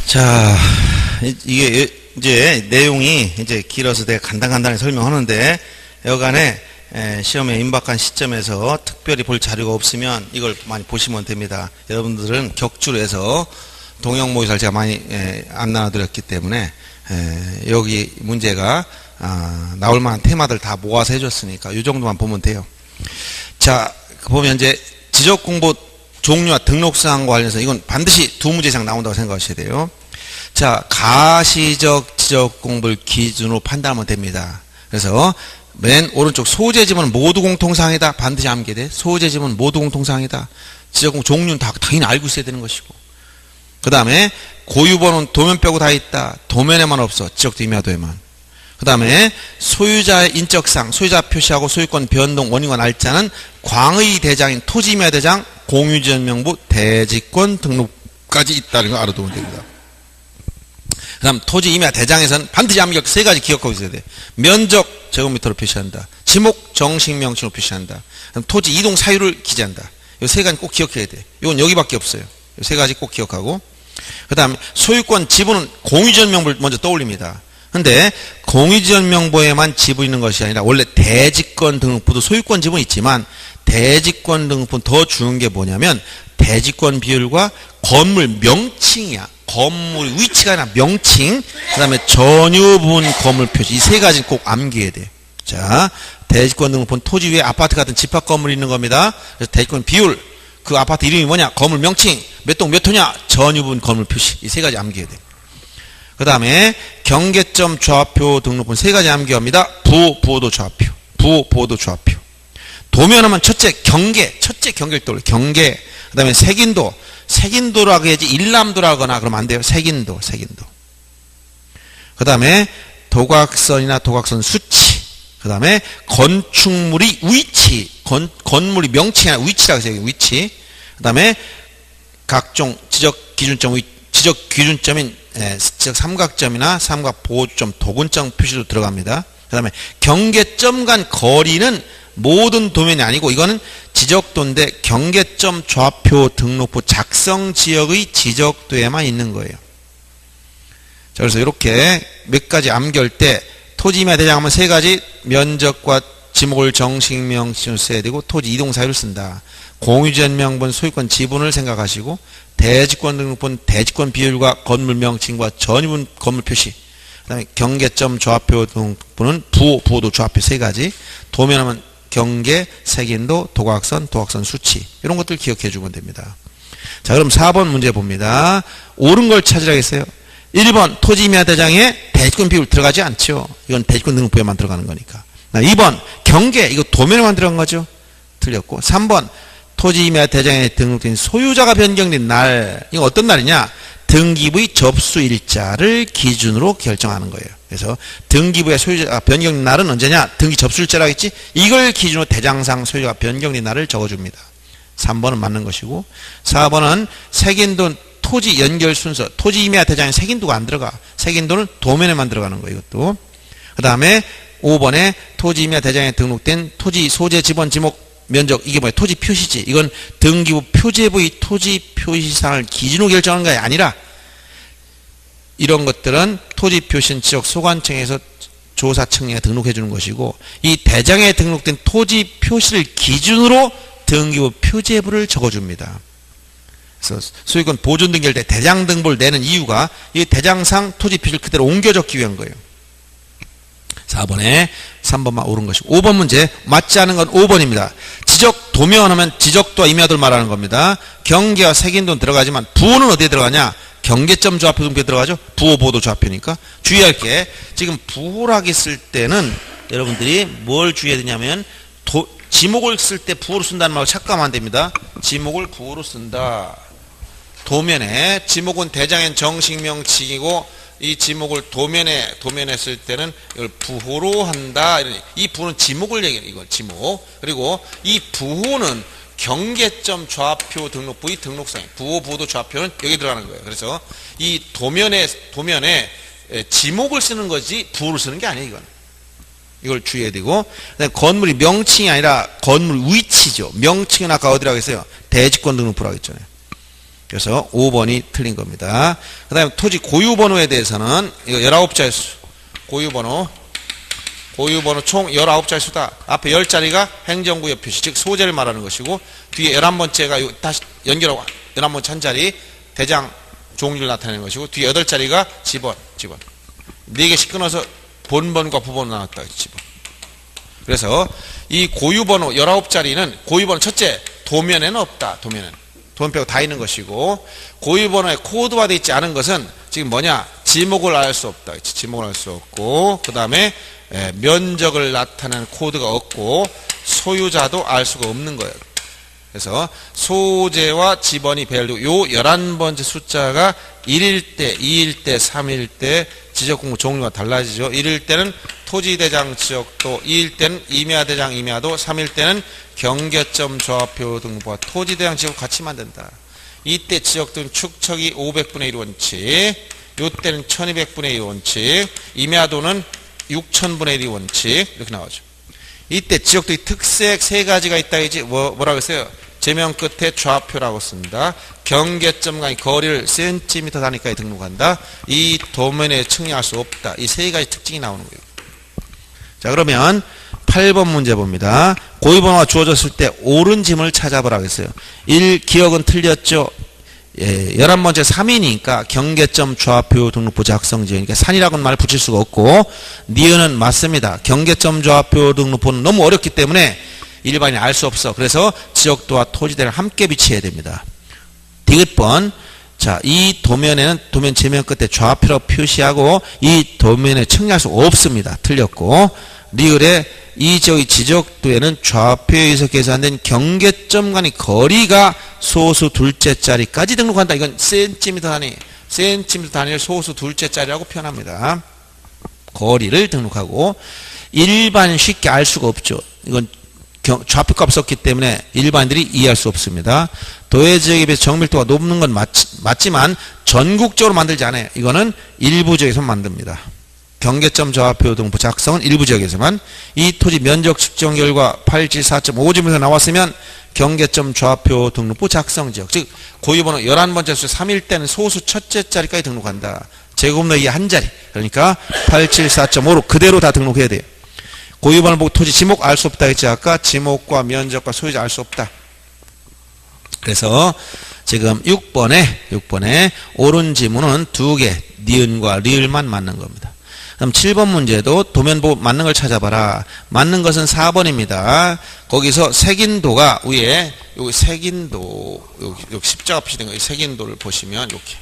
자, 이게 이제 내용이 이제 길어서 내가 간단하게 설명하는데 여간에 시험에 임박한 시점에서 특별히 볼 자료가 없으면 이걸 많이 보시면 됩니다. 여러분들은 격주로 해서 동영 모의사를 제가 많이 안 나눠드렸기 때문에 여기 문제가 나올 만한 테마들 다 모아서 해줬으니까 이 정도만 보면 돼요. 자, 보면 이제 지적 공부 종류와 등록사항과 관련해서 이건 반드시 두 문제 이상 나온다고 생각하셔야 돼요. 자, 가시적 지적 공부를 기준으로 판단하면 됩니다. 그래서 맨 오른쪽 소재 지문은 모두 공통사항이다. 반드시 암기해야 돼. 소재 지문은 모두 공통사항이다. 지적 공부 종류는 다 당연히 알고 있어야 되는 것이고. 그 다음에 고유번호는 도면 빼고 다 있다. 도면에만 없어. 지적도 임야도에만. 그 다음에 소유자의 인적사항, 소유자 표시하고 소유권 변동 원인과 날짜는 광의 대장인 토지 임야 대장, 공유지정명부, 대지권 등록까지 있다는 거 알아두면 됩니다. 그 다음 토지 임야 대장에서는 반드시 암기할 세 가지 기억하고 있어야 돼. 면적 제곱미터로 표시한다. 지목 정식 명칭으로 표시한다. 그다음 토지 이동 사유를 기재한다. 이 세 가지 꼭 기억해야 돼. 이건 여기밖에 없어요. 이 세 가지 꼭 기억하고. 그 다음 소유권 지분은 공유지정명부를 먼저 떠올립니다. 근데 공유지정명부에만 지분 있는 것이 아니라 원래 대지권 등록부도 소유권 지분이 있지만 대지권 등록부는 더 중요한 게 뭐냐면 대지권 비율과 건물 명칭이야. 건물 위치가 아니라 명칭, 그 다음에 전유분 건물 표시, 이 세 가지는 꼭 암기해야 돼. 자, 대지권 등록부는 토지 위에 아파트 같은 집합 건물이 있는 겁니다. 그래서 대지권 비율, 그 아파트 이름이 뭐냐, 건물 명칭, 몇 동 몇 호냐, 전유분 건물 표시, 이 세 가지 암기해야 돼. 그 다음에 경계점 좌표 등록부는 세 가지 암기합니다. 부보도 좌표, 부보도 좌표. 도면하면 첫째 경계를 떠올려. 경계. 그 다음에 색인도라고 해야지 일람도라거나 그러면 안 돼요. 색인도. 그 다음에 도각선이나 도각선 수치. 그 다음에 건축물이 위치. 건물이 명칭이 아니라 위치라고 해서 위치. 그 다음에 각종 지적 기준점인 지적 삼각점이나 삼각 보호점, 도근점 표시도 들어갑니다. 그 다음에 경계점 간 거리는 모든 도면이 아니고 이거는 지적도인데 경계점 좌표 등록부 작성 지역의 지적도에만 있는 거예요. 자, 그래서 이렇게 몇 가지 암기할 때 토지 임야 대장 하면 세 가지 면적과 지목을 정식 명칭으로 써야 되고 토지 이동 사유를 쓴다. 공유지정명분 소유권 지분을 생각하시고 대지권 등록부는 대지권 비율과 건물 명칭과 전유분 건물 표시. 그 다음에 경계점 좌표 등록부는 부도 좌표 세 가지. 도면하면 경계, 색인도, 도각선 수치 이런 것들 기억해 주면 됩니다. 자, 그럼 4번 문제 봅니다. 옳은 걸 찾으라고 했어요. 1번 토지 임야 대장에 대지권 비율 들어가지 않죠. 이건 대지권 등록부에만 들어가는 거니까. 2번 경계, 이거 도면에만 들어간 거죠. 틀렸고. 3번 토지 임야 대장에 등록된 소유자가 변경된 날, 이거 어떤 날이냐? 등기부의 접수일자를 기준으로 결정하는 거예요. 그래서 등기부의 소유자가 변경된 날은 언제냐? 등기 접수일자라고 했지? 이걸 기준으로 대장상 소유자가 변경된 날을 적어줍니다. 3번은 맞는 것이고 4번은 색인도 토지 연결 순서, 토지 임야 대장에 색인도가 안 들어가. 색인도는 도면에만 들어가는 거예요. 이것도. 그 다음에 5번에 토지 임야 대장에 등록된 토지 소재 지번 지목 면적, 이게 뭐야? 토지 표시지. 이건 등기부 표제부의 토지 표시사항을 기준으로 결정하는 게 아니라 이런 것들은 토지 표시는 지역 소관청에서 조사청에 등록해 주는 것이고 이 대장에 등록된 토지 표시를 기준으로 등기부 표제부를 적어줍니다. 그래서 소유권 보존 등기할 때 대장 등본을 내는 이유가 이 대장상 토지 표시를 그대로 옮겨 적기 위한 거예요. 4번에 3번만 옳은 것이고 5번 문제 맞지 않은 건 5번입니다. 지적 도면하면 지적도와 임야도를 말하는 겁니다. 경계와 색인도는 들어가지만 부호는 어디에 들어가냐? 경계점 좌표 등표에 들어가죠. 부호 보도 좌표니까 주의할 게 지금 부호라고 했을 때는 여러분들이 뭘 주의해야 되냐면 지목을 쓸 때 부호로 쓴다는 말로 착각하면 안 됩니다. 지목을 부호로 쓴다. 도면에 지목은 대장엔 정식 명칭이고 이 지목을 도면에 쓸 때는 이걸 부호로 한다. 이 부호는 지목을 얘기해요. 이거 지목. 그리고 이 부호는 경계점 좌표 등록부의 등록상에 부호 보도 좌표는 여기 들어가는 거예요. 그래서 이 도면에 지목을 쓰는 거지 부호를 쓰는 게 아니에요. 이걸 주의해야 되고 건물이 명칭이 아니라 건물 위치죠. 명칭은 아까 어디라고 했어요? 대지권 등록부라고 했잖아요. 그래서 5번이 틀린 겁니다. 그 다음에 토지 고유번호에 대해서는 이거 19자리 수. 고유번호 총 19자리 수다. 앞에 10자리가 행정구역 표시, 즉 소재를 말하는 것이고, 뒤에 11번째가 다시 연결하고 11번째 한 자리 대장 종류를 나타내는 것이고, 뒤에 8자리가 지번. 4개씩 끊어서 본번과 부번으로 나눴다. 지번. 그래서 이 고유번호 19자리는 고유번호 첫째, 도면에는 없다. 도면 빼고 다 있는 것이고, 고유번호에 코드화되어 있지 않은 것은 지금 뭐냐? 지목을 알 수 없다. 지목을 알 수 없고, 그 다음에 면적을 나타내는 코드가 없고, 소유자도 알 수가 없는 거예요. 그래서 소재와 지번이 배열되고, 요 11번째 숫자가 1일 때, 2일 때, 3일 때 지적공부 종류가 달라지죠. 1일 때는 토지대장 지역도, 2일 때는 임야대장 임야도, 3일 때는 경계점 조합표 등과 토지대장 지역을 같이 만든다. 이때 지역등 축척이 500분의 1 원칙, 요때는 1200분의 1 원칙, 임야도는 6000분의 1 원칙, 이렇게 나오죠. 이때 지역등의 특색 3가지가 있다. 이지 뭐라고 했어요? 제명 끝에 좌표라고 씁니다. 경계점 간의 거리를 센티미터 단위까지 등록한다. 이 도면에 측량할 수 없다. 이 3가지 특징이 나오는 거예요. 자, 그러면 8번 문제 봅니다. 고유번호가 주어졌을 때 옳은 지문을 찾아보라고 했어요. 1. 기억은 틀렸죠. 11번째 3이니까 경계점 좌표 등록부 작성지역이니까 산이라고는 말 붙일 수가 없고, 니은은 맞습니다. 경계점 좌표 등록부는 너무 어렵기 때문에 일반인이 알 수 없어. 그래서 지역도와 토지대를 함께 비치해야 됩니다. 디귿번. 자, 이 도면에는 도면 제면 끝에 좌표라고 표시하고, 이 도면에 측량할 수 없습니다. 틀렸고, 리을에 이 지역의 지적도에는 좌표에 의해서 계산된 경계점 간의 거리가 소수 둘째 자리까지 등록한다. 이건 센티미터 단위를 소수 둘째 자리라고 표현합니다. 거리를 등록하고, 일반 쉽게 알 수가 없죠. 이건 좌표값 썼기 때문에 일반인들이 이해할 수 없습니다. 도해 지역에 비해서 정밀도가 높은 건 맞지만 전국적으로 만들지 않아요. 이거는 일부 지역에서 만듭니다. 경계점 좌표 등부 작성은 일부 지역에서만. 이 토지 면적 측정 결과 874.5점에서 나왔으면 경계점 좌표 등록부 작성 지역, 즉 고유번호 11번째 수 3일 때는 소수 첫째 자리까지 등록한다. 제곱너기 한 자리, 그러니까 874.5로 그대로 다 등록해야 돼요. 고유번호 보고 토지 지목 알 수 없다 했지. 아까 지목과 면적과 소유자 알 수 없다. 그래서 지금 6번에 옳은 지문은 2개, 니은과 리을만 맞는 겁니다. 그럼 7번 문제도 도면 보고 맞는 걸 찾아봐라. 맞는 것은 4번입니다. 거기서 색인도가 위에, 여기 색인도, 여기 십자가 표시된 거, 이 색인도를 보시면 이렇게.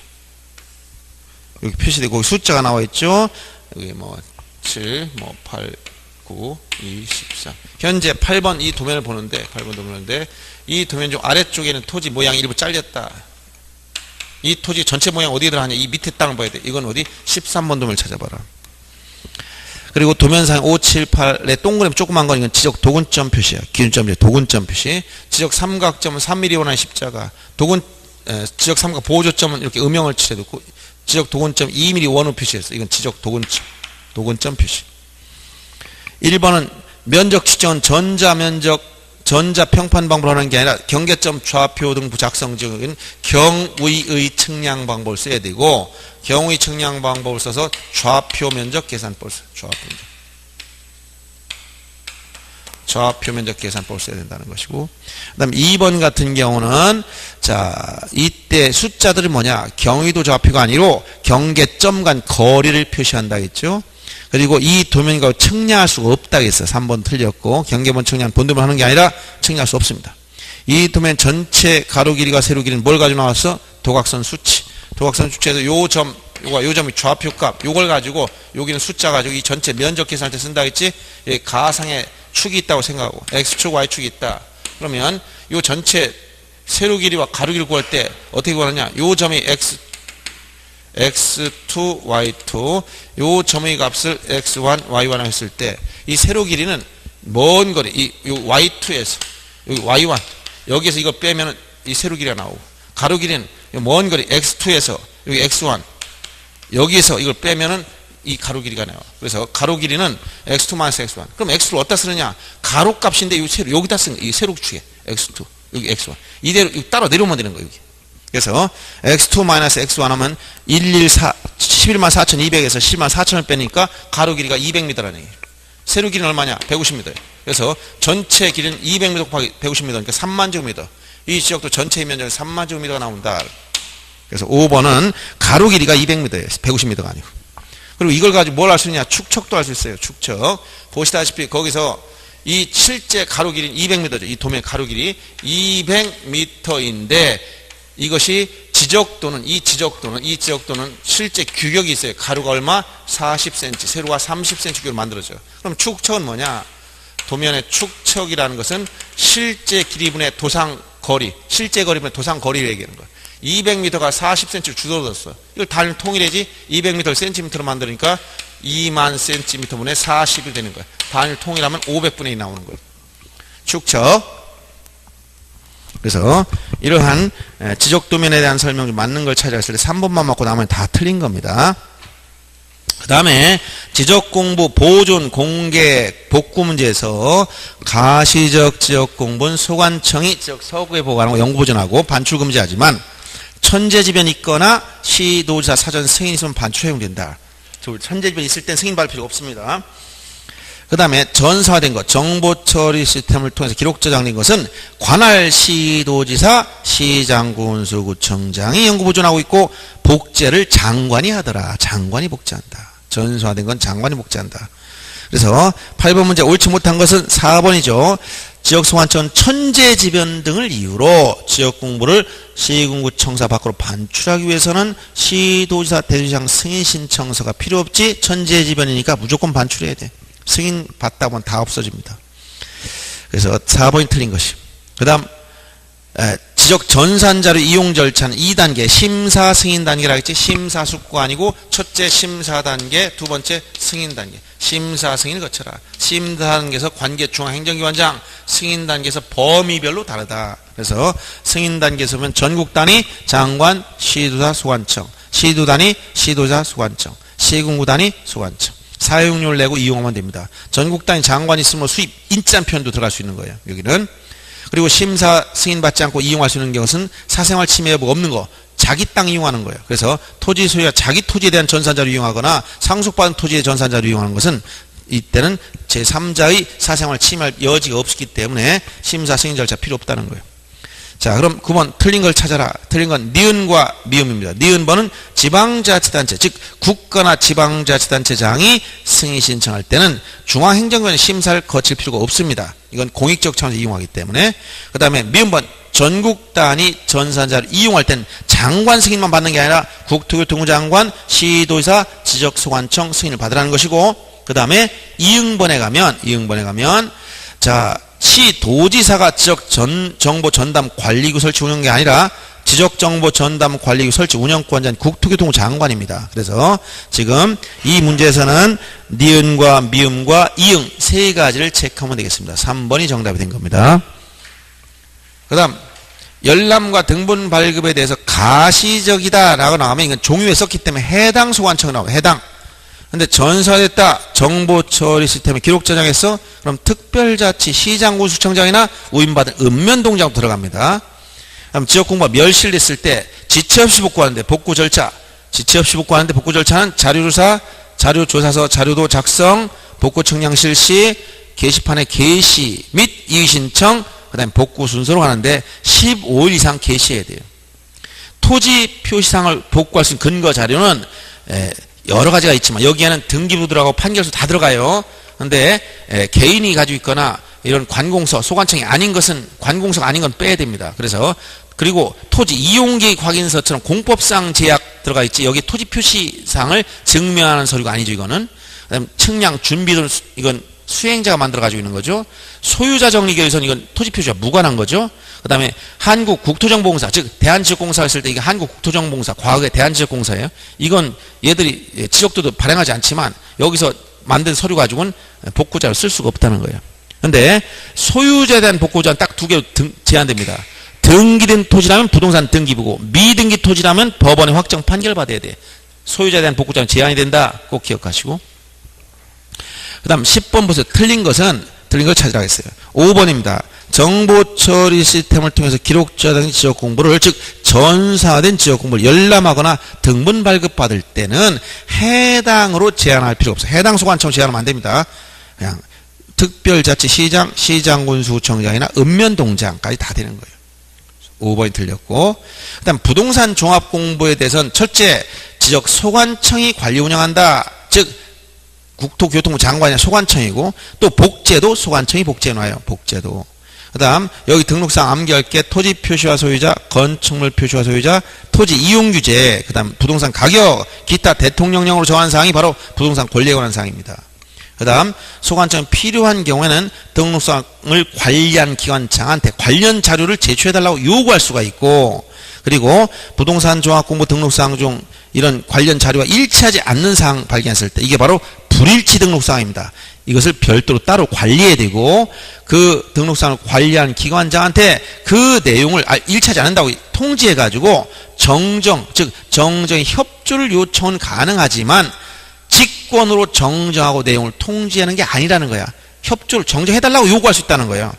여기 표시되고, 거기 숫자가 나와 있죠? 여기 7, 8, 9, 2, 13. 현재 8번 이 도면을 보는데, 8번 도면인데, 이 도면 중 아래쪽에는 토지 모양이 일부 잘렸다. 이 토지 전체 모양 어디에 들어가냐? 이 밑에 땅을 봐야 돼. 이건 어디? 13번 도면을 찾아봐라. 그리고 도면상 5, 7, 8의 동그라미 조그만 건 이건 지적 도근점 표시야. 기준점이 도근점 표시. 지적 삼각점은 3mm 원하는 십자가. 지적 삼각 보조점은 이렇게 음영을 칠해두고, 지적 도근점 2mm 원으로 표시했어. 이건 지적 도근점 표시. 1번은 면적 측정은 전자평판 방법으로 하는 게 아니라 경계점 좌표 등부 작성 지역은 경위의 측량 방법을 써야 되고, 경위 측량 방법을 써서 좌표 면적 계산법을 써요. 좌표 면적 계산법을 써야 된다는 것이고, 그 다음에 2번 같은 경우는, 자, 이때 숫자들은 뭐냐? 경위도 좌표가 아니고 경계점 간 거리를 표시한다 했죠. 그리고 이 도면과 측량할 수가 없다 했어요. 3번 틀렸고, 경계번 측량 본도면 하는 게 아니라 측량할 수 없습니다. 이 도면 전체 가로 길이가 세로 길이는 뭘 가지고 나왔어? 도각선 수치. 도각선 수치에서 요 점이 좌표값, 요걸 가지고, 여기는 숫자 가지고 이 전체 면적 계산할 때 쓴다 했지? 가상의 축이 있다고 생각하고, X축, Y축이 있다. 그러면 요 전체 세로 길이와 가로 길이를 구할 때 어떻게 구하느냐? 요 점이 X2, Y2, 요 점의 값을 X1, Y1 했을 때, 이 세로 길이는 먼 거리, 요 Y2에서, 여기 Y1, 여기에서 이거 빼면 이 세로 길이가 나오고, 가로 길이는 먼 거리 X2에서, 여기 X1, 여기에서 이걸 빼면은 이 가로 길이가 나와. 그래서 가로 길이는 X2-X1. 그럼 X2를 어디다 쓰느냐? 가로 값인데 이 세로, 여기다 쓰는 거야. 이 세로 축에. X2, 여기 X1. 이대로 따로 내려오면 되는 거야, 여기. 그래서 x2-x1 하면 114,200에서 104,000을 빼니까 가로 길이가 200m라는 얘기예요. 세로 길이는 얼마냐? 150m예요. 그래서 전체 길이는 200m 곱하기 150m니까 3만 제곱미터. 이 지역도 전체 면적이 3만 제곱미터가 나온다. 그래서 5번은 가로 길이가 200m예요. 150m가 아니고. 그리고 이걸 가지고 뭘 할 수 있냐? 축척도 할 수 있어요. 축척. 보시다시피 거기서 이 실제 가로 길이는 200m죠. 이 도면의 가로 길이 200m인데 이것이 지적도는 이 지적도는 실제 규격이 있어요. 가로가 얼마? 40cm, 세로가 30cm 규격으로 만들어져요. 그럼 축척은 뭐냐? 도면의 축척이라는 것은 실제 길이분의 도상거리, 실제 거리분의 도상거리를 얘기하는 거예요. 200m가 40cm를 줄어들었어. 이걸 단위를 통일해야지 200m를 cm로 만드니까 2만 cm분의 40이 되는 거예요. 단위를 통일하면 500분의 1 나오는 거예요. 축척. 그래서 이러한 지적도면에 대한 설명 좀 맞는 걸 찾아갔을 때 3번만 맞고 나머지는 다 틀린 겁니다. 그 다음에 지적공부 보존 공개 복구 문제에서 가시적 지적공부는 소관청이 지적 서구에 보관하고 영구보존하고 반출금지하지만 천재지변이 있거나 시도지사 사전 승인이 있으면 반출 허용된다. 천재지변이 있을 땐 승인 받을 필요가 없습니다. 그 다음에 전사된 것, 정보처리 시스템을 통해서 기록 저장된 것은 관할 시도지사, 시장군수구청장이 영구보존하고 있고 복제를 장관이 하더라. 장관이 복제한다. 전사된 건 장관이 복제한다. 그래서 8번 문제 옳지 못한 것은 4번이죠. 지역소관청은 천재지변 등을 이유로 지역공부를 시군구청사 밖으로 반출하기 위해서는 시도지사, 대도시장 승인 신청서가 필요 없지. 천재지변이니까 무조건 반출해야 돼. 승인 받다 보면 다 없어집니다. 그래서 4번이 틀린 것이. 그 다음 지적 전산자료 이용 절차는 2단계 심사 승인 단계라고 했지. 심사숙고가 아니고 첫째 심사 단계, 두 번째 승인 단계. 심사 승인을 거쳐라. 심사 단계에서 관계중앙행정기관장, 승인 단계에서 범위별로 다르다. 그래서 승인 단계에서 보면 전국 단위 장관, 시도지사, 소관청, 시도 단위 시도지사, 소관청, 시군구 단위 소관청. 사용료를 내고 이용하면 됩니다. 전국 단위 장관이 있으면 수입 인자한 표현도 들어갈 수 있는 거예요. 여기는. 그리고 심사 승인 받지 않고 이용할 수 있는 것은 사생활 침해 여부가 없는 거. 자기 땅 이용하는 거예요. 그래서 토지 소유자 자기 토지에 대한 전산자를 이용하거나 상속받은 토지의 전산자를 이용하는 것은 이때는 제3자의 사생활 침해할 여지가 없기 때문에 심사 승인 절차 필요 없다는 거예요. 자, 그럼 9번 틀린 걸 찾아라. 틀린 건 니은과 미음입니다. 니은번은 지방자치단체, 즉 국가나 지방자치단체장이 승인 신청할 때는 중앙행정관의 심사를 거칠 필요가 없습니다. 이건 공익적 차원에서 이용하기 때문에. 그 다음에 미음번 전국 단위 전산자를 이용할 때는 장관 승인만 받는 게 아니라 국토교통부 장관, 시도지사, 지적소관청 승인을 받으라는 것이고, 그 다음에 이응번에 가면 자, 시도지사가 지적정보 전담 관리구 설치 운영 게 아니라 지적정보 전담 관리구 설치 운영권자는 국토교통부 장관입니다. 그래서 지금 이 문제에서는 니은과 미음과 이응 세 가지를 체크하면 되겠습니다. 3번이 정답이 된 겁니다. 그 다음 열람과 등본 발급에 대해서 가시적이다 라고 나오면 이건 종유에 썼기 때문에 해당 소관청이 나와요. 해당. 근데 전사됐다. 정보처리 시스템에 기록 저장했어. 그럼 특별자치 시장군수청장이나 우임받은 읍면동장 들어갑니다. 그럼 지역공부가 멸실됐을 때 지체 없이 복구하는데 복구 절차. 지체 없이 복구하는데 복구 절차는 자료조사, 자료조사서 자료도 작성, 복구 측량 실시, 게시판에 게시 및 이의신청, 그 다음에 복구 순서로 가는데 15일 이상 게시해야 돼요. 토지 표시상을 복구할 수 있는 근거 자료는 여러 가지가 있지만 여기에는 등기부 들어가고 판결서 다 들어가요. 근데 개인이 가지고 있거나 이런 관공서, 소관청이 아닌 것은 관공서가 아닌 건 빼야 됩니다. 그래서 그리고 토지 이용계획 확인서처럼 공법상 제약 들어가 있지 여기 토지 표시상을 증명하는 서류가 아니죠. 이거는. 그다음 측량 준비도 이건 수행자가 만들어 가지고 있는 거죠. 소유자 정리 계획서는 이건 토지 표시와 무관한 거죠. 그 다음에 한국국토정보공사, 즉 대한지역공사 했을 때 이게 한국국토정보공사, 과거의 대한지역공사예요. 이건 얘들이 지적도도 발행하지 않지만 여기서 만든 서류 가지고는 복구자를 쓸 수가 없다는 거예요. 근데 소유자에 대한 복구자는 딱 두 개로 제한됩니다. 등기된 토지라면 부동산 등기부고 미등기 토지라면 법원에 확정 판결 받아야 돼. 소유자에 대한 복구자는 제한이 된다. 꼭 기억하시고. 그 다음 10번 보세요. 틀린 걸 찾으라 했어요. 5번입니다. 정보처리 시스템을 통해서 기록 저장 지적 공부를 즉 전사된 지역 공부를 열람하거나 등본 발급받을 때는 해당으로 제한할 필요 없어요. 해당 소관청 제한하면 안 됩니다. 그냥 특별자치시장, 시장군수청장이나 읍면동장까지 다 되는 거예요. 5번이 틀렸고, 그 다음 부동산 종합공부에 대해서는 첫째, 지적 소관청이 관리 운영한다. 즉 국토교통부 장관이 소관청이고, 또 복제도 소관청이 복제해놔요. 복제도. 그 다음 여기 등록상 암기할게 토지 표시화 소유자, 건축물 표시화 소유자, 토지 이용 규제, 그 다음 부동산 가격, 기타 대통령령으로 정한 사항이 바로 부동산 권리에 관한 사항입니다. 그 다음 소관청이 필요한 경우에는 등록상을 관리한 기관장한테 관련 자료를 제출해달라고 요구할 수가 있고, 그리고 부동산 종합공부 등록사항 중 이런 관련 자료가 일치하지 않는 사항 발견했을 때 이게 바로 불일치 등록사항입니다. 이것을 별도로 따로 관리해야 되고, 그 등록사항을 관리한 기관장한테 그 내용을 일치하지 않는다고 통지해가지고 정정, 즉 정정의 협조를 요청은 가능하지만 직권으로 정정하고 내용을 통지하는 게 아니라는 거야. 협조를 정정해달라고 요구할 수 있다는 거예요.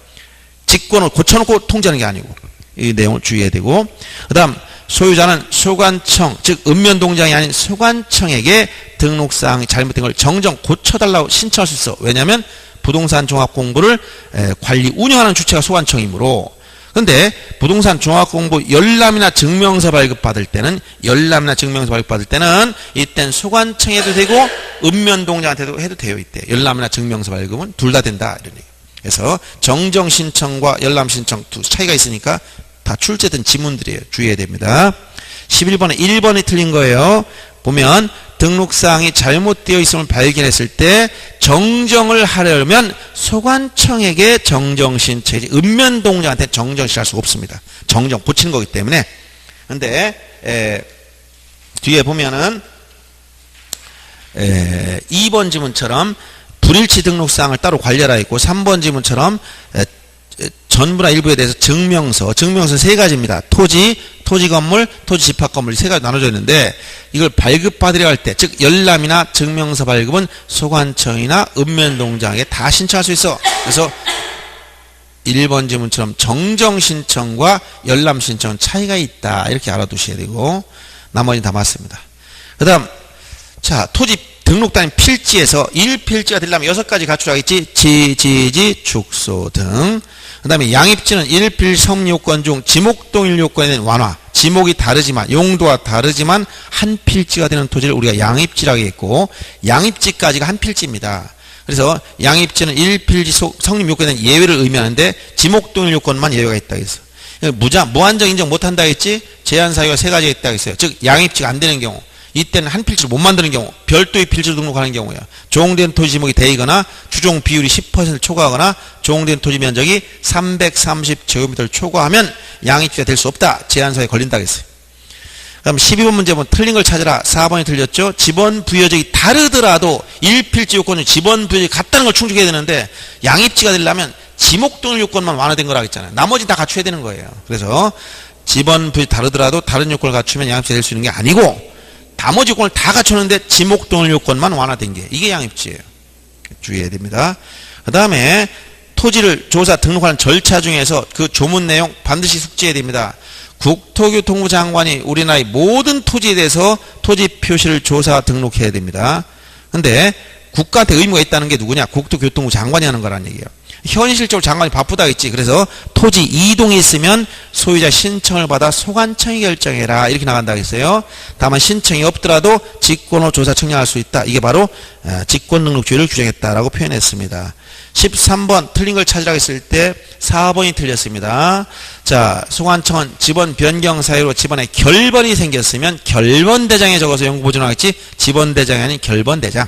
직권을 고쳐놓고 통지하는 게 아니고, 이 내용을 주의해야 되고, 그 다음 소유자는 소관청, 즉 읍면동장이 아닌 소관청에게 등록사항이 잘못된 걸 정정 고쳐달라고 신청할 수 있어. 왜냐하면 부동산 종합공부를 관리 운영하는 주체가 소관청이므로. 그런데 부동산 종합공부 열람이나 증명서 발급받을 때는 이땐 소관청에도 되고 읍면동장한테도 해도 되어 있대. 열람이나 증명서 발급은 둘 다 된다, 이런 얘기. 그래서 정정 신청과 열람 신청 두 차이가 있으니까 다 출제된 지문들이에요. 주의해야 됩니다. 11번에 1번이 틀린 거예요. 보면 등록사항이 잘못되어 있음을 발견했을 때 정정을 하려면 소관청에게 정정 신청이지 읍면동장한테 정정 신청할 수가 없습니다. 정정 고치는 거기 때문에. 근데 뒤에 보면은 2번 지문처럼 불일치 등록사항을 따로 관리하라 있고, 3번 지문처럼 전부나 일부에 대해서 증명서는 세 가지입니다. 토지 건물, 토지 집합 건물 세 가지 나눠져 있는데, 이걸 발급받으려 할 때, 즉 열람이나 증명서 발급은 소관청이나 읍면동장에 다 신청할 수 있어. 그래서 1번 지문처럼 정정 신청과 열람 신청은 차이가 있다, 이렇게 알아두셔야 되고, 나머지는 다 맞습니다. 그 다음 자, 토지 등록단 필지에서 1필지가 되려면 6가지 갖추라겠지. 지지, 축소 등. 그 다음에 양입지는 1필 성립요건 중 지목동일 요건에 대한 완화. 지목이 다르지만, 용도가 다르지만 한 필지가 되는 토지를 우리가 양입지라고 했고, 양입지까지가 한 필지입니다. 그래서 양입지는 1필지 성립요건에 대한 예외를 의미하는데, 지목동일 요건만 예외가 있다고 했어. 무한정 인정 못한다 했지. 제한 사유가 3가지가 있다고 했어요. 즉 양입지가 안 되는 경우, 이때는 한 필지를 못 만드는 경우, 별도의 필지로 등록하는 경우야. 조공된 토지 지목이 대이거나 주종 비율이 10%를 초과하거나 조공된 토지 면적이 330제곱미터를 초과하면 양입지가 될 수 없다. 제한사에 걸린다고 했어요. 그럼 12번 문제 보면 틀린 걸 찾으라. 4번이 틀렸죠. 지번 부여적이 다르더라도 1필지 요건은 지번 부여적이 같다는 걸 충족해야 되는데, 양입지가 되려면 지목동일 요건만 완화된 거라고 했잖아요. 나머지 다 갖춰야 되는 거예요. 그래서 지번 부여적이 다르더라도 다른 요건을 갖추면 양입지가 될 수 있는 게 아니고, 나머지 요건을 다 갖췄는데 지목동일 요건만 완화된 게, 이게 양입지예요. 주의해야 됩니다. 그 다음에 토지를 조사 등록하는 절차 중에서 그 조문 내용 반드시 숙지해야 됩니다. 국토교통부 장관이 우리나라의 모든 토지에 대해서 토지 표시를 조사 등록해야 됩니다. 근데 국가한테 의무가 있다는 게 누구냐? 국토교통부 장관이 하는 거란 얘기예요. 현실적으로 장관이 바쁘다 했지. 그래서 토지 이동이 있으면 소유자 신청을 받아 소관청이 결정해라, 이렇게 나간다고 했어요. 다만 신청이 없더라도 직권으로 조사 청량할 수 있다. 이게 바로 직권능력주의를 규정했다라고 표현했습니다. 13번 틀린 걸 찾으라고 했을 때 4번이 틀렸습니다. 자, 소관청은 지번 변경 사유로 지번에 결번이 생겼으면 결번대장에 적어서 연구보존하겠지. 지번대장이 아닌 결번대장.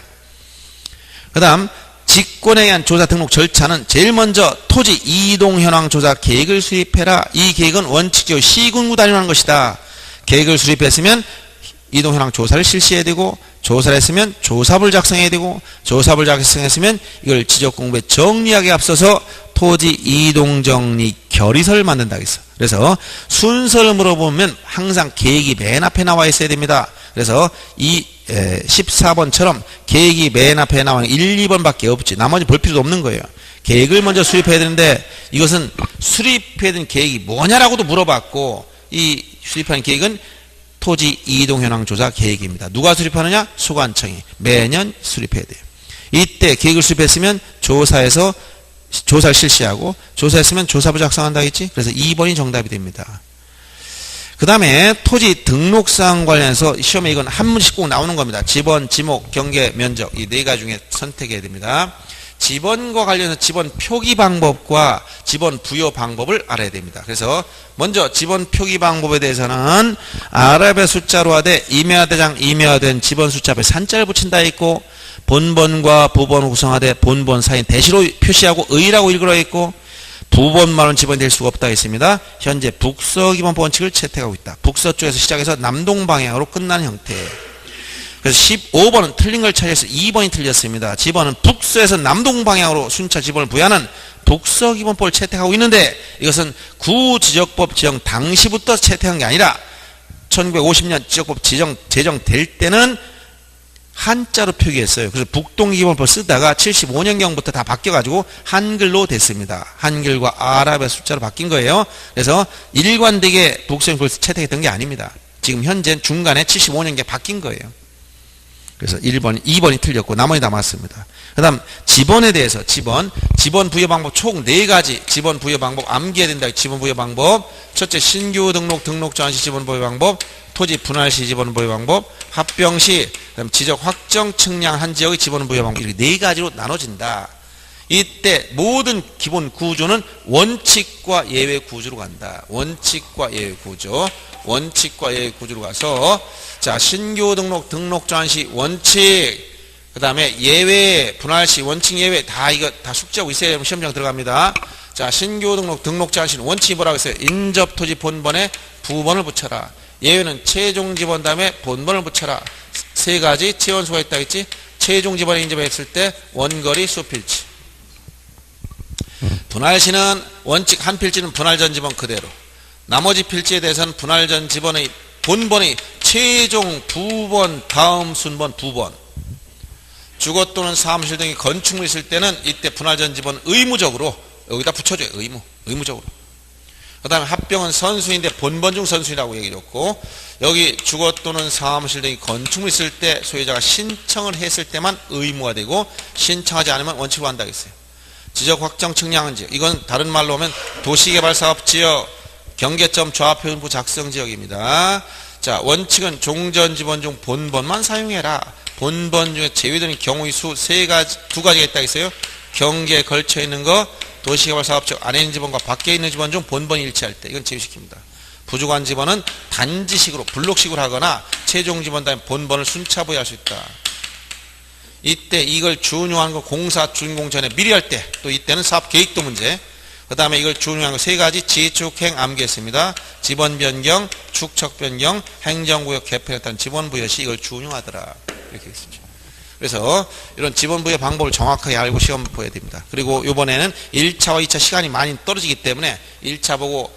그 다음 직권에 의한 조사 등록 절차는 제일 먼저 토지 이동 현황 조사 계획을 수립해라. 이 계획은 원칙적으로 시군구 단위로 하는 것이다. 계획을 수립했으면 이동 현황 조사를 실시해야 되고, 조사를 했으면 조사부를 작성해야 되고, 조사부를 작성했으면 이걸 지적 공부에 정리하기에 앞서서 토지 이동 정리 결의서를 만든다고 했어. 그래서 순서를 물어보면 항상 계획이 맨 앞에 나와 있어야 됩니다. 그래서 이 14번처럼 계획이 맨 앞에 나와 1, 2번밖에 없지. 나머지 볼 필요도 없는 거예요. 계획을 먼저 수립해야 되는데, 이것은 수립해야 되는 계획이 뭐냐라고도 물어봤고, 이 수립하는 계획은 토지 이동 현황 조사 계획입니다. 누가 수립하느냐? 소관청이 매년 수립해야 돼요. 이때 계획을 수립했으면 조사에서 조사를 실시하고 조사했으면 조사부 작성한다 했지. 그래서 2번이 정답이 됩니다. 그 다음에 토지 등록사항 관련해서 시험에 이건 한 문제씩 꼭 나오는 겁니다. 지번, 지목, 경계, 면적 이 네 가지 중에 선택해야 됩니다. 지번과 관련해서 지번 표기 방법과 지번 부여 방법을 알아야 됩니다. 그래서 먼저 지번 표기 방법에 대해서는 아랍의 숫자로 하되 임야대장 임야된 지번 숫자 앞에 산자를 붙인다 있고 본번과 부번을 구성하되 본번 사이 대시로 표시하고 의라고 일그러 있고 부번만은 지번이 될 수가 없다 했습니다. 현재 북서기본 원칙을 채택하고 있다. 북서쪽에서 시작해서 남동 방향으로 끝나는 형태예요. 그래서 15번은 틀린 걸 찾아서 2번이 틀렸습니다. 지번은 북서에서 남동 방향으로 순차 지번을 부여하는 북서기본법을 채택하고 있는데 이것은 구지적법 지정 당시부터 채택한 게 아니라 1950년 지적법 제정될 때는 한자로 표기했어요. 그래서 북동기본법을 쓰다가 75년경부터 다 바뀌어가지고 한글로 됐습니다. 한글과 아랍의 숫자로 바뀐 거예요. 그래서 일관되게 북서기본법을 채택했던 게 아닙니다. 지금 현재 중간에 75년경에 바뀐 거예요. 그래서 1번, 2번이 틀렸고 나머지 다 맞습니다. 그 다음 지번에 대해서 지번 부여 방법 총 4가지 지번 부여 방법 암기해야 된다. 지번 부여 방법 첫째 신규 등록 전시 지번 부여 방법 토지 분할 시 지번 부여 방법 합병 시 그다음 지적 확정 측량 한 지역의 지번 부여 방법 이렇게 4가지로 나눠진다. 이때 모든 기본 구조는 원칙과 예외 구조로 간다. 원칙과 예외 구조로 가서 자 신규 등록 전시 원칙 그 다음에 예외 분할시 원칙 예외 다 이거 다 숙지하고 있어야 되면 시험장 들어갑니다. 자 신규 등록 전시는 원칙이 뭐라고 했어요? 인접 토지 본번에 부번을 붙여라. 예외는 최종 지번 다음에 본번을 붙여라. 3가지 최원수가 있다 했지. 최종 지번에 인접했을 때 원거리 수필지. 분할시는 원칙 한 필지는 분할 전 지번 그대로. 나머지 필지에 대해서는 분할 전 지번의 본번의 최종 부번 다음 순번 부번. 주거 또는 사무실 등이 건축물 있을 때는 이때 분할 전 지번 의무적으로 여기다 붙여줘요. 의무적으로. 그 다음에 합병은 선수인데 본번 중 선수이라고 얘기해줬고 여기 주거 또는 사무실 등이 건축물 있을 때 소유자가 신청을 했을 때만 의무가 되고 신청하지 않으면 원칙으로 한다고 했어요. 지적 확정 측량한 지역 이건 다른 말로 하면 도시개발사업지역 경계점 좌표현부 작성지역입니다. 자 원칙은 종전 지번 중 본번만 사용해라. 본번 중에 제외되는 경우의 수 2가지가 있다 했어요. 경계에 걸쳐 있는 거 도시개발사업지역 안에 있는 지번과 밖에 있는 지번 중 본번이 일치할 때 이건 제외시킵니다. 부족한 지번은 단지식으로 블록식으로 하거나 최종 지번 다음에 본번을 순차 부여할 수 있다. 이때 이걸 준용하는 거 공사 준공 전에 미리 할 때 또 이때는 사업 계획도 문제 그 다음에 이걸 준용하는 거 3가지 지축행 암기했습니다. 지번 변경, 축척 변경, 행정구역 개편에 따른 지번 부여 시 이걸 준용하더라. 이렇게 했습니다. 그래서 이런 지번 부여 방법을 정확하게 알고 시험 보여야 됩니다. 그리고 이번에는 1차와 2차 시간이 많이 떨어지기 때문에 1차 보고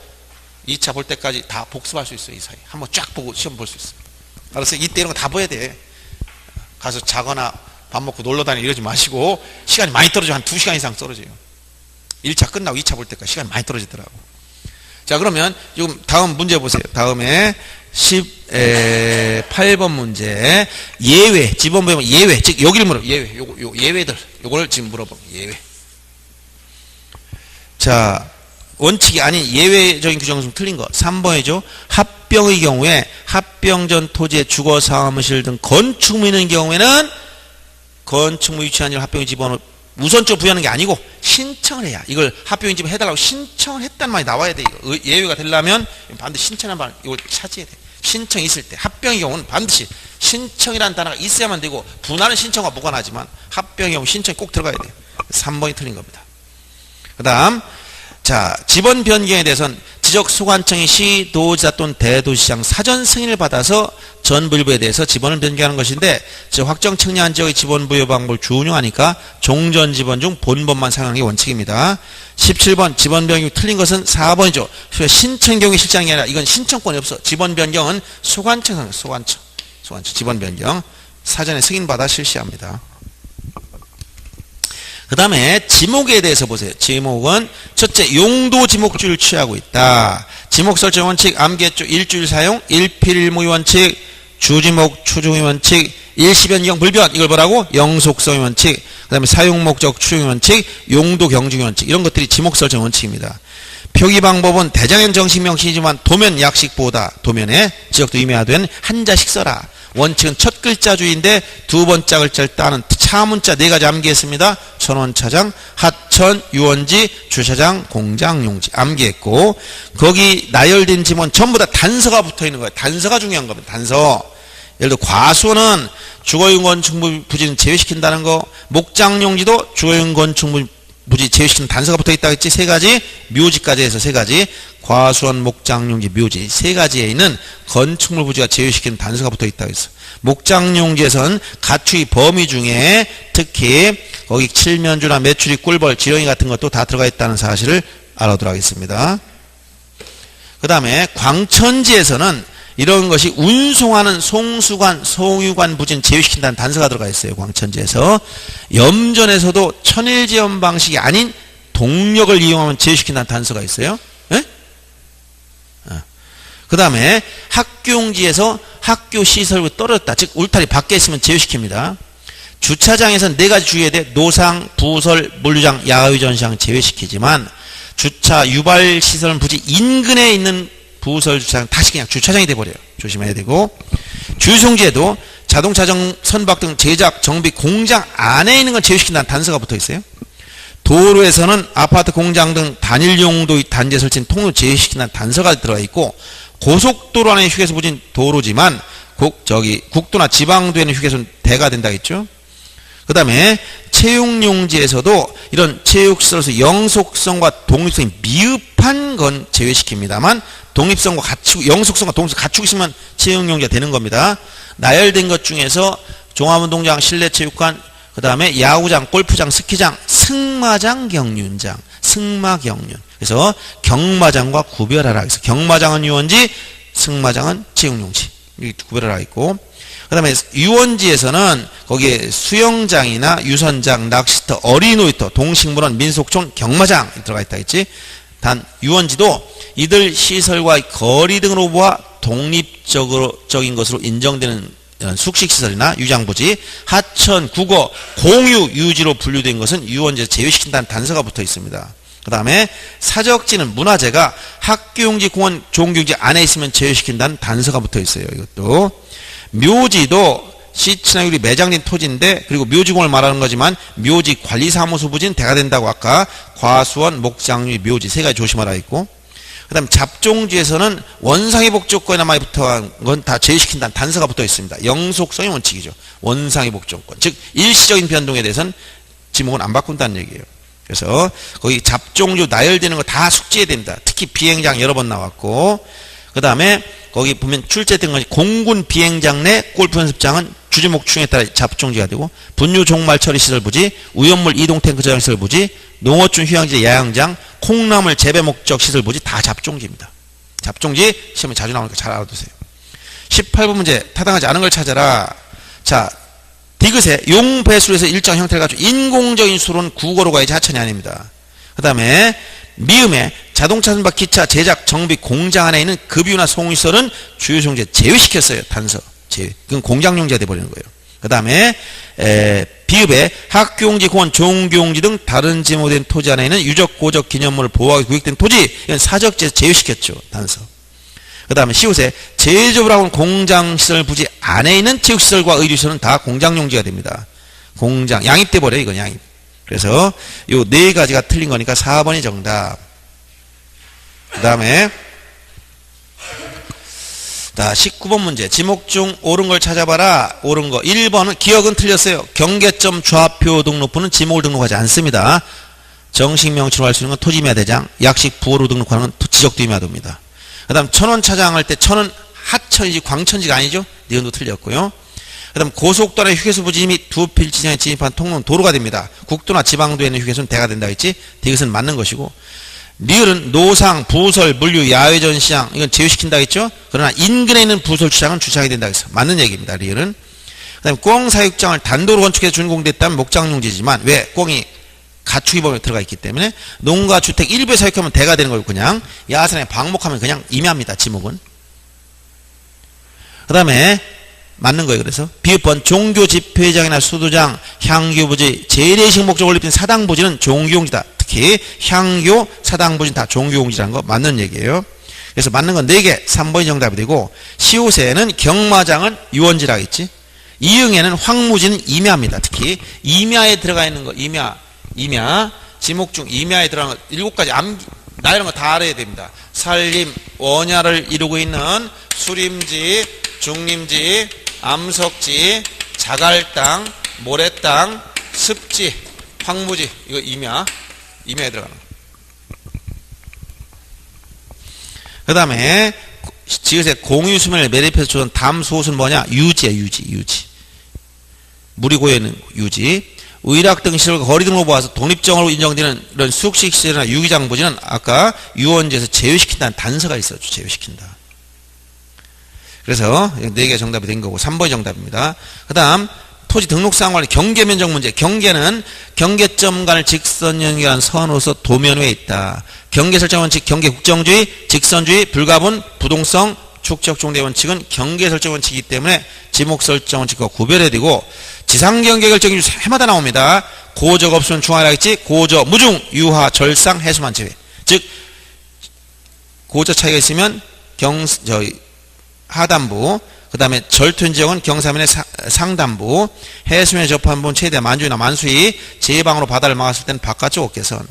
2차 볼 때까지 다 복습할 수 있어요. 이 사이 한번 쫙 보고 시험 볼 수 있어요. 알았어? 이때 이런 거 다 봐야 돼. 가서 자거나 밥 먹고 놀러 다니고 이러지 마시고 시간이 많이 떨어져. 한 2시간 이상 떨어져요. 1차 끝나고 2차 볼 때까지 시간이 많이 떨어지더라고. 자 그러면 지금 다음 문제 보세요. 다음에 18번 문제 예외 지번 보면 예외 즉 여기를 물어 예외 요 예외들 요걸 지금 물어봐. 예외. 자 원칙이 아닌 예외적인 규정은 좀 틀린 거 3번이죠. 합병의 경우에 합병 전 토지의 주거 사무실 등 건축물 있는 경우에는 건축물 위치한 일 합병의 지번을 우선적으로 부여하는 게 아니고 신청을 해야 이걸 합병의 지번 해달라고 신청을 했다는 말이 나와야 돼. 이거 예외가 되려면 반드시 신청한 말 이걸 찾아야 돼. 신청이 있을 때 합병의 경우는 반드시 신청이라는 단어가 있어야만 되고 분할은 신청과 무관하지만 합병의 경우 신청이 꼭 들어가야 돼요. 3번이 틀린 겁니다. 그 다음 자 지번 변경에 대해서는 지적소관청이 시도지사 또는 대도시장 사전 승인을 받아서 전부일부에 대해서 지번을 변경하는 것인데 확정 측량한 지역의 지번 부여 방법을 준용하니까 종전 지번 중 본번만 사용하는 게 원칙입니다. 17번 지번 변경이 틀린 것은 4번이죠. 신청 경우에 실시하는 게 아니라 이건 신청권이 없어. 지번 변경은 소관청 지번 변경 사전에 승인받아 실시합니다. 그 다음에 지목에 대해서 보세요. 지목은 첫째 용도 지목주의를 취하고 있다. 지목 설정 원칙 암기했죠. 일주일 사용, 일필일무의 원칙, 주지목, 추종의 원칙, 일시변경 불변 이걸 뭐라고? 영속성의 원칙, 그 다음에 사용목적 추종의 원칙, 용도 경중의 원칙 이런 것들이 지목 설정 원칙입니다. 표기 방법은 대장형 정식 명칭이지만 도면 약식보다 도면에 지역도 의미화된 한자식 써라. 원칙은 첫 글자주의인데 두 번째 글자를 따는 차문자 네 가지 암기했습니다. 천원차장, 하천, 유원지, 주차장, 공장용지 암기했고 거기 나열된 지문 전부 다 단서가 붙어있는 거예요. 단서가 중요한 겁니다. 단서. 예를 들어 과수원은 주거용 건축 부지는 제외시킨다는 거, 목장용지도 주거용 건축 부지 제외시키는 단서가 붙어있다고 했지. 세 가지, 묘지까지 해서 세 가지, 과수원, 목장용지, 묘지 세 가지에 있는 건축물 부지가 제외시키는 단서가 붙어있다고 했어. 목장용지에서는 가축의 범위 중에 특히 거기 칠면조나 메추리, 꿀벌, 지렁이 같은 것도 다 들어가 있다는 사실을 알아두도록 하겠습니다. 그 다음에 광천지에서는 이런 것이 운송하는 송수관, 송유관 부지는 제외시킨다는 단서가 들어가 있어요. 광천지에서. 염전에서도 천일지원 방식이 아닌 동력을 이용하면 제외시킨다는 단서가 있어요. 그 다음에 학교용지에서 학교 시설을 떨어졌다. 즉 울타리 밖에 있으면 제외시킵니다. 주차장에서는 네 가지 주의해야 돼. 노상, 부설, 물류장, 야외 전시장 제외시키지만 주차 유발 시설 부지 인근에 있는 부설 주차장 다시 그냥 주차장이 돼버려요. 조심해야 되고 주유소지에도 자동차 선박 등 제작, 정비, 공장 안에 있는 건 제외시킨다는 단서가 붙어 있어요. 도로에서는 아파트, 공장 등 단일 용도의 단지에 설치된 통로 제외시킨다는 단서가 들어가 있고 고속도로 안에 휴게소 부지는 도로지만 국도나 지방도에는 휴게소는 대가 된다 했죠. 그 다음에 체육용지에서도 이런 체육시설에서 영속성과 독립성이 미흡한 건 제외시킵니다만 독립성과 갖추고 영속성과 독립성 갖추고 있으면 체육용지가 되는 겁니다. 나열된 것 중에서 종합운동장, 실내체육관, 그 다음에 야구장, 골프장, 스키장, 승마장, 경륜장, 승마, 경륜. 그래서 경마장과 구별하라. 그래서 경마장은 유원지, 승마장은 체육용지. 이렇게 구별하라 있고. 그 다음에 유원지에서는 거기에 수영장이나 유선장, 낚시터, 어린놀이터, 동식물원, 민속촌, 경마장 들어가 있다 했지. 단 유원지도 이들 시설과 거리 등으로 보아 독립적인 것으로 인정되는 숙식시설이나 유장부지, 하천, 국어, 공유, 유지로 분류된 것은 유원지에서 제외시킨다는 단서가 붙어 있습니다. 그 다음에 사적지는 문화재가 학교용지, 공원, 종교용지 안에 있으면 제외시킨다는 단서가 붙어 있어요. 이것도. 묘지도 시치나 유리 매장된 토지인데 그리고 묘지공을 말하는 거지만 묘지 관리사무소 부지는 대가 된다고 아까 과수원, 목장류, 묘지 세 가지 조심하라 있고 그 다음 잡종지에서는 원상의 복조건이나 많이 붙어간 건 다 제외시킨다는 단서가 붙어 있습니다. 영속성의 원칙이죠. 원상의 복조건. 즉 일시적인 변동에 대해서는 지목은 안 바꾼다는 얘기예요. 그래서 거기 잡종주 나열되는 거 다 숙지해야 됩니다. 특히 비행장 여러 번 나왔고 그 다음에 거기 보면 출제된 것이 공군 비행장 내 골프 연습장은 주지목 추정에 따라 잡종지가 되고 분유 종말 처리 시설 부지, 우연물 이동 탱크 저장 시설 부지, 농어촌 휴양지 야영장, 콩나물 재배 목적 시설 부지 다 잡종지입니다. 잡종지 시험에 자주 나오니까 잘 알아두세요. 18번 문제 타당하지 않은 걸 찾아라. 자, 디귿에 용 배수에서 일정 형태를 가지고 인공적인 수로는 국어로 가야지 하천이 아닙니다. 그 다음에 미음에 자동차 선박, 기차, 제작, 정비, 공장 안에 있는 급유나 송유시설은 주유소용지에 제외시켰어요. 단서 제외. 그건 공장용지가 돼버리는 거예요. 그 다음에 비읍에 학교용지, 공원, 종교용지 등 다른 지목된 토지 안에 있는 유적, 고적, 기념물을 보호하기 구획된 토지 이건 사적지에서 제외시켰죠. 단서. 그 다음에 시옷에 제조업을 하고 있는 공장시설 부지 안에 있는 체육시설과 의류시설은 다 공장용지가 됩니다. 공장 양입돼 버려요. 이건 양입. 그래서 요 네 가지가 틀린 거니까 4번이 정답. 그 다음에 자 19번 문제 지목 중 옳은 걸 찾아봐라. 옳은 거 1번은 기억은 틀렸어요. 경계점 좌표 등록부는 지목을 등록하지 않습니다. 정식 명칭으로 할 수 있는 건 토지임야대장, 약식 부호로 등록하는 건 지적도 임야도입니다. 그 다음 천원 차장할 때 천원 하천이지 광천지가 아니죠. 니은도 틀렸고요. 그 다음 고속도로의 휴게소 부지 및 두 필지장에 진입한 통로는 도로가 됩니다. 국도나 지방도에 있는 휴게소는 대가 된다 했지. 디귿은 맞는 것이고 리을은 노상, 부설, 물류, 야외 전시장 이건 제외시킨다 했죠. 그러나 인근에 있는 부설 주차장은 주차장이 된다 했어. 맞는 얘기입니다. 리을은. 그 다음에 꽁 사육장을 단도로 건축해서 준공됐다면 목장용지지만 왜 꽁이 가축이 범위에 들어가 있기 때문에 농가 주택 일부에 사육하면 대가 되는 거고 그냥 야산에 방목하면 그냥 임야입니다. 지목은. 그 다음에 맞는 거예요. 그래서 비읍번 종교 집회장이나 수도장, 향교부지, 재래식 목적을 입힌 사당부지는 종교용지다. 특히 향교, 사당부지는 다 종교용지라는 거 맞는 얘기예요. 그래서 맞는 건 4개, 3번이 정답이 되고 시옷에는 경마장은 유원지라고 했지. 이응에는 황무지는 임야입니다. 특히 임야에 들어가 있는 거, 임야, 지목 중 임야에 들어가는 거 7가지 나 이런 거 다 알아야 됩니다. 산림, 원야를 이루고 있는 수림지, 중림지, 암석지, 자갈땅, 모래땅, 습지, 황무지, 이거 임야에 들어가는 거. 그 다음에 지읒에 공유수면을 매립해서 주던 담소수는 뭐냐? 유지야, 유지. 물이 고여있는 유지. 의락 등 시설과 거리 등으로 보아서 독립적으로 인정되는 이런 숙식 시설이나 유기장 부지는 아까 유원지에서 제외시킨다는 단서가 있어요. 제외시킨다. 그래서 4개 정답이 된 거고 3번이 정답입니다. 그 다음 토지 등록상 관련 경계 면적 문제. 경계는 경계점 간을 직선 연결한 선호서 도면 외에 있다. 경계 설정 원칙, 경계 국정주의, 직선주의, 불가분, 부동성, 축적 종대 원칙은 경계 설정 원칙이기 때문에 지목 설정 원칙과 구별해야 되고 지상 경계 결정이 해마다 나옵니다. 고적 없으면 중하라 했지. 고적, 무중, 유하, 절상, 해수만 제외. 즉 고적 차이가 있으면 하단부, 그 다음에 절투인 지역은 경사면의 상단부, 해수면에 접한 부분 최대 만주이나 만수위, 제방으로 바다를 막았을 때는 바깥쪽 어깨선.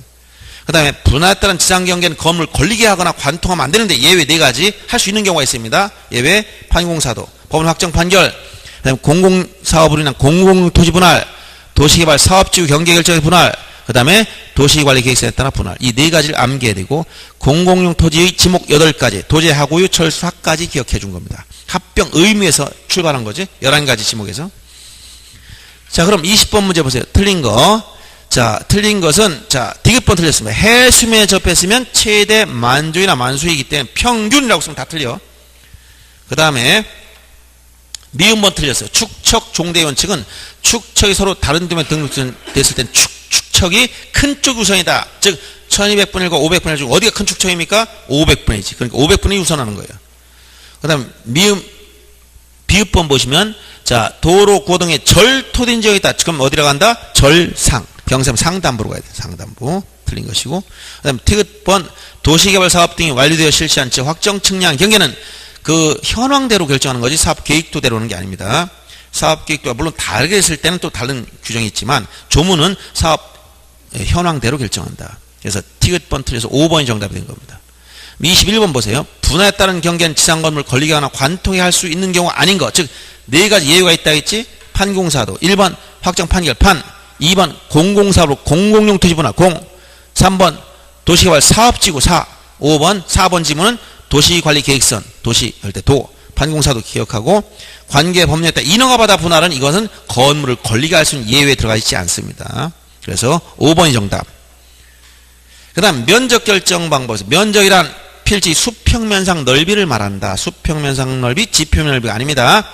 그 다음에 분할에 따른 지상경계는 건물 걸리게 하거나 관통하면 안 되는데 예외 4가지 할 수 있는 경우가 있습니다. 예외 판공사도, 법원 확정 판결, 그 다음에 공공사업으로 인한 공공토지 분할, 도시개발 사업지구 경계결정의 분할, 그 다음에 도시관리계획서에 따라 분할. 이 4가지를 암기해야 되고 공공용 토지의 지목 8가지, 도제, 하구유, 철수, 학까지 기억해 준 겁니다. 합병 의무에서 출발한 거지. 11가지 지목에서. 자, 그럼 20번 문제 보세요. 틀린 거. 자, 틀린 것은, 자, 디귿번 틀렸습니다. 해수면에 접했으면 최대 만주이나 만수이기 때문에 평균이라고 쓰면 다 틀려. 그 다음에 미음번 틀렸어요. 축척 종대 원칙은 축척이 서로 다른 도면 등록됐을 땐 축척이 큰 쪽 우선이다. 즉 1200분의 1과 500분의 1 중 어디가 큰 축척입니까? 500분의 1이지. 그러니까 500분의 1이 우선하는 거예요. 그 다음 비읍번 보시면 자, 도로 고등에 절토된 지역이 있다. 그럼 어디로 간다? 절상. 병사면 상단부로 가야 돼. 상단부. 틀린 것이고. 그 다음 티귿번 도시개발 사업 등이 완료되어 실시한 지역 확정 측량 경계는 그 현황대로 결정하는 거지 사업 계획도대로 오는 게 아닙니다. 사업 계획도가 물론 다르게 했을 때는 또 다른 규정이 있지만 조문은 사업 현황대로 결정한다. 그래서 티귿번 틀려서 5번이 정답이 된 겁니다. 21번 보세요. 분할에 따른 경계는 지상건물 걸리게 하거나 관통해 할 수 있는 경우 아닌 것. 즉 4가지 예외가 있다 했지. 판공사도 1번 확정 판결 판, 2번 공공사업으로 공공용 토지 분할 공, 3번 도시개발 사업지구 사, 5번 4번 지문은 도시관리계획선 도시 할 때 도, 판공사도 기억하고 관계 법령에 따라 인허가 받아 분할은 이것은 건물을 걸리게 할 수 있는 예외에 들어가 있지 않습니다. 그래서 5번이 정답. 그 다음 면적 결정 방법. 면적이란 필지 수평면상 넓이를 말한다. 수평면상 넓이 지표면 넓이가 아닙니다.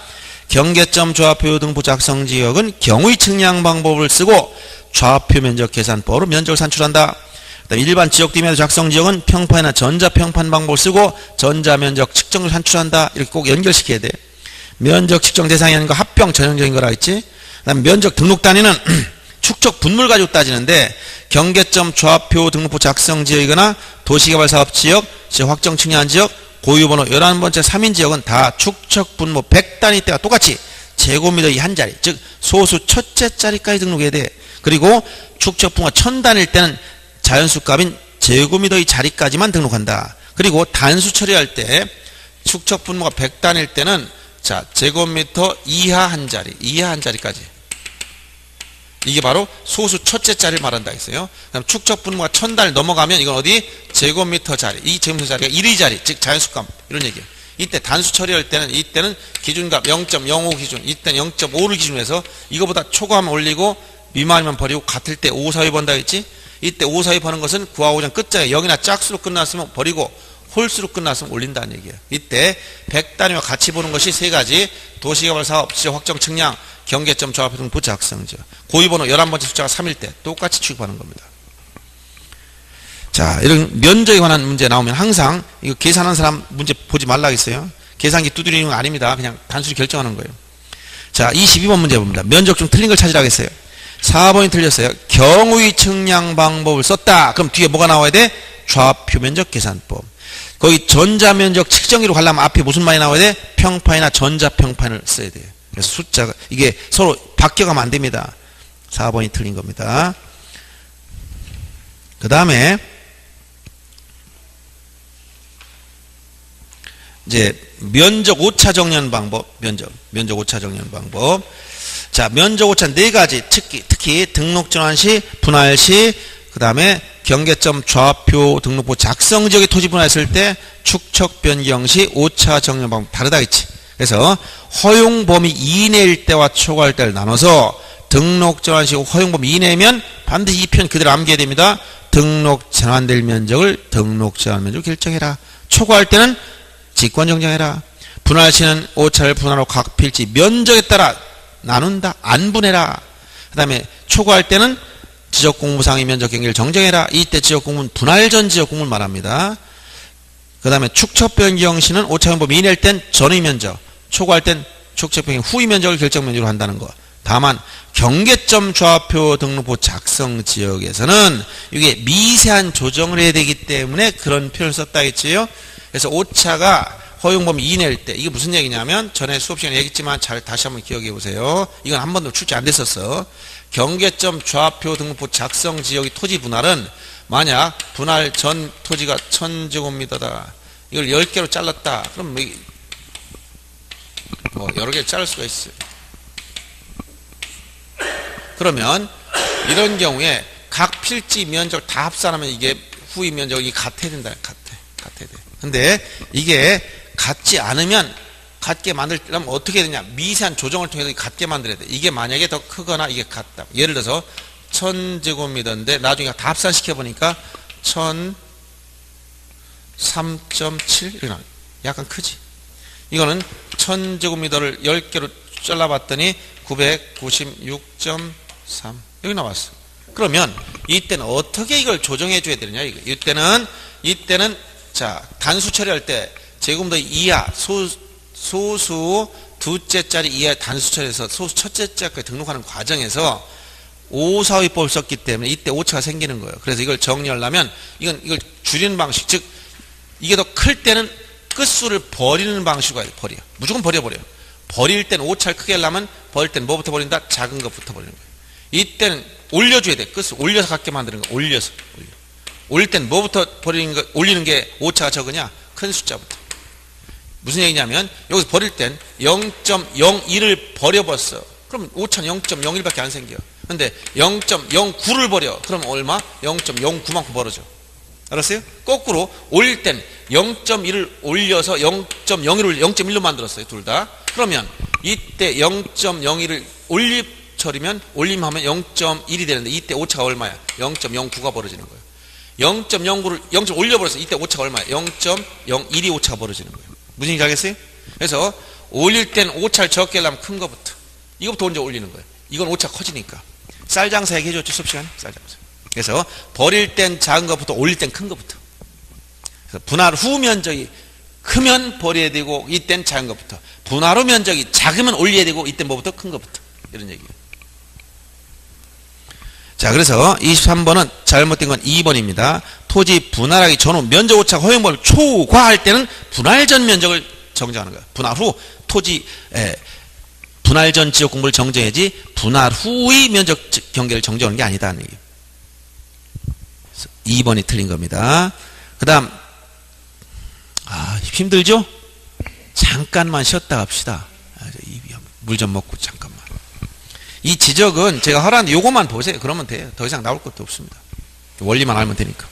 경계점 좌표 등부 작성 지역은 경의 측량 방법을 쓰고 좌표 면적 계산법으로 면적을 산출한다. 그다음 일반 지역 디메도 작성 지역은 평판이나 전자평판 방법을 쓰고 전자면적 측정을 산출한다. 이렇게 꼭 연결시켜야 돼. 면적 측정 대상이 아닌 거 합병 전형적인 거라 했지. 그다음 면적 등록 단위는 축적 분모를 가지고 따지는데 경계점 좌표 등록부 작성 지역이거나 도시개발 사업 지역, 확정 측량한 지역, 고유번호 11번째 3인 지역은 다 축적 분모 100단위 때와 똑같이 제곱미터의 한 자리, 즉 소수 첫째 자리까지 등록해야 돼. 그리고 축적 분모가 1000단위일 때는 자연수 값인 제곱미터의 자리까지만 등록한다. 그리고 단수 처리할 때 축적 분모가 100단위일 때는 자, 제곱미터 이하 한 자리까지. 이게 바로 소수 첫째 자리를 말한다 했어요. 그다음 축적 분모가 1000단위 넘어가면 이건 어디? 제곱미터 자리. 이 제곱미터 자리가 1의 자리, 즉 자연수값 이런 얘기예요. 이때 단수 처리할 때는 이때는 기준값 0.05 기준, 이때는 0.5를 기준으로 해서 이거보다 초과하면 올리고 미만이면 버리고 같을 때 5, 4위 번다 했지? 이때 5, 4위 버는 것은 구하고자 끝자에 0이나 짝수로 끝났으면 버리고 홀수로 끝났으면 올린다는 얘기예요. 이때 100단위와 같이 보는 것이 3가지 도시개발 사업, 지역 확정 측량, 경계점 좌표 등 부작성지역. 고유번호 11번째 숫자가 3일 때 똑같이 취급하는 겁니다. 자, 이런 면적에 관한 문제 나오면 항상 이거 계산하는 사람 문제 보지 말라 했어요. 계산기 두드리는 거 아닙니다. 그냥 단순히 결정하는 거예요. 자, 22번 문제 봅니다. 면적 중 틀린 걸 찾으라고 했어요. 4번이 틀렸어요. 경우의 측량 방법을 썼다. 그럼 뒤에 뭐가 나와야 돼? 좌표 면적 계산법. 거기 전자면적 측정기로 가려면 앞에 무슨 말이 나와야 돼? 평판이나 전자평판을 써야 돼요. 그래서 숫자가 이게 서로 바뀌어가면 안 됩니다. 4번이 틀린 겁니다. 그 다음에 이제 면적 오차 정렬 방법, 면적 오차 정렬 방법. 자, 면적 오차 네 가지, 특히 등록 전환 시, 분할 시, 그 다음에 경계점 좌표 등록부 작성 지역에 토지 분할했을 때 축척 변경 시 오차 정렬 방법 다르다 했지. 그래서 허용 범위 이내일 때와 초과할 때를 나눠서 등록 전환 시 허용 범위 이내면 반드시 이 편 그대로 암기해야 됩니다. 등록 전환될 면적을 등록 전환 면적으로 결정해라. 초과할 때는 직권 정정해라. 분할 시는 오차를 분할하고 각 필지 면적에 따라 나눈다. 안 분해라. 그 다음에 초과할 때는 지적공무상의 면적 경계를 정정해라. 이때 지적공무는 분할 전 지적공무를 말합니다. 그 다음에 축척 변경 시는 오차용 범위 이내일 땐 전의 면적, 초과할 땐 축척 변경 후의 면적을 결정 면적으로 한다는 거. 다만 경계점 좌표 등록부 작성 지역에서는 이게 미세한 조정을 해야 되기 때문에 그런 표현을 썼다 했지요. 그래서 오차가 허용범위 이내일 때 이게 무슨 얘기냐면 전에 수업 시간에 얘기했지만 잘 다시 한번 기억해 보세요. 이건 한 번도 출제 안 됐었어. 경계점 좌표 등록부 작성 지역의 토지 분할은 만약 분할 전 토지가 1000제곱미터다. 이걸 10개로 잘랐다. 그럼 뭐 여러 개 자를 수가 있어요. 그러면 이런 경우에 각 필지 면적 다 합산하면 이게 후의 면적이 같아야 된다. 같아야 돼. 근데 이게 같지 않으면 같게 만들려면 어떻게 해야 되냐? 미세한 조정을 통해서 같게 만들어야 돼. 이게 만약에 더 크거나 이게 같다. 예를 들어서 1000제곱미터인데 나중에 다 합산시켜 보니까 1003.7 이렇게 나와요. 약간 크지. 이거는 1000제곱미터를 10개로 잘라봤더니 996.3 여기 나왔어. 그러면 이때는 어떻게 이걸 조정해 줘야 되느냐? 이때는 자, 단수 처리할 때 제곱미터 이하 소수 두째짜리 이하 단수 처리해서 소수 첫째짜리까지 등록하는 과정에서 오사의법을 썼기 때문에 이때 오차가 생기는 거예요. 그래서 이걸 정리하려면 이걸 줄이는 방식, 즉 이게 더 클 때는 끝수를 버리는 방식으로 가야 돼. 버려. 무조건 버려버려. 버릴 때는 오차를 크게 하려면 버릴 때는 뭐부터 버린다? 작은 것부터 버리는 거예요. 이때는 올려줘야 돼. 끝을 올려서 갖게 만드는 거. 올려서. 올릴 때는 뭐부터 올리는 게 오차가 적으냐? 큰 숫자부터. 무슨 얘기냐면 여기서 버릴 땐 0.01을 버려버렸어. 그럼 오차는 0.01밖에 안 생겨. 근데 0.09를 버려. 그럼 얼마? 0.09만큼 벌어져. 알았어요? 거꾸로 올릴 땐 0.1을 올려서 0.01을 0.1로 만들었어요. 둘 다. 그러면 이때 0.01을 올림처리면 올림하면 0.1이 되는데 이때 오차가 얼마야? 0.09가 벌어지는 거예요. 0.09를 0점 올려버렸어. 이때 오차가 얼마야? 0.01이 오차가 벌어지는 거예요. 무슨 얘기인지 알겠어요? 그래서 올릴 땐 오차를 적게 하려면 큰 거부터. 이거부터 먼저 올리는 거예요. 이건 오차 커지니까. 쌀 장사 얘기해줬죠, 수업 시간에? 쌀 장사. 그래서 버릴 땐 작은 것부터 올릴 땐 큰 것부터. 그래서 분할 후 면적이 크면 버려야 되고 이땐 작은 것부터. 분할 후 면적이 작으면 올려야 되고 이땐 뭐부터? 큰 것부터. 이런 얘기예요. 자, 그래서 23번은 잘못된 건 2번입니다. 토지 분할하기 전후 면적 오차 허용법을 초과할 때는 분할 전 면적을 정정하는 거예요. 분할 후 토지 분할 전 지역 공부를 정정해야지 분할 후의 면적 경계를 정정하는 게 아니다는 얘기예요. 2번이 틀린 겁니다. 그 다음 힘들죠? 잠깐만 쉬었다 갑시다. 물 좀 먹고 잠깐만. 이 지적은 제가 하라는데 요거만 보세요. 그러면 돼요. 더 이상 나올 것도 없습니다. 원리만 알면 되니까.